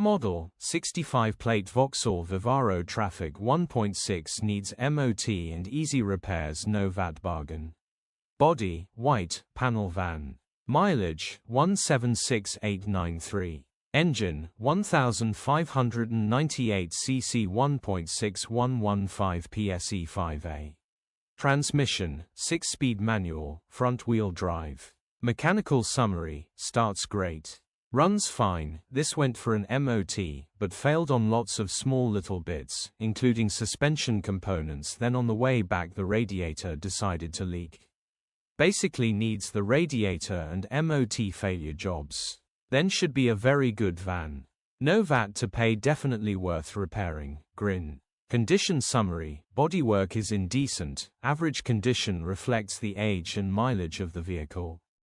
Model, 65 Plate Vauxhall Vivaro Trafic 1.6 needs MOT and easy repairs. No VAT bargain. Body, white, panel van. Mileage, 176,893. Engine, 1598 cc 1.6115 PSE 5A. Transmission, 6-speed manual, front-wheel drive. Mechanical summary, starts great. Runs fine. This went for an MOT, but failed on lots of small little bits, including suspension components. Then on the way back the radiator decided to leak. Basically needs the radiator and MOT failure jobs. Then should be a very good van. No VAT to pay, definitely worth repairing. Grin. Condition summary, bodywork is in decent, average condition, reflects the age and mileage of the vehicle.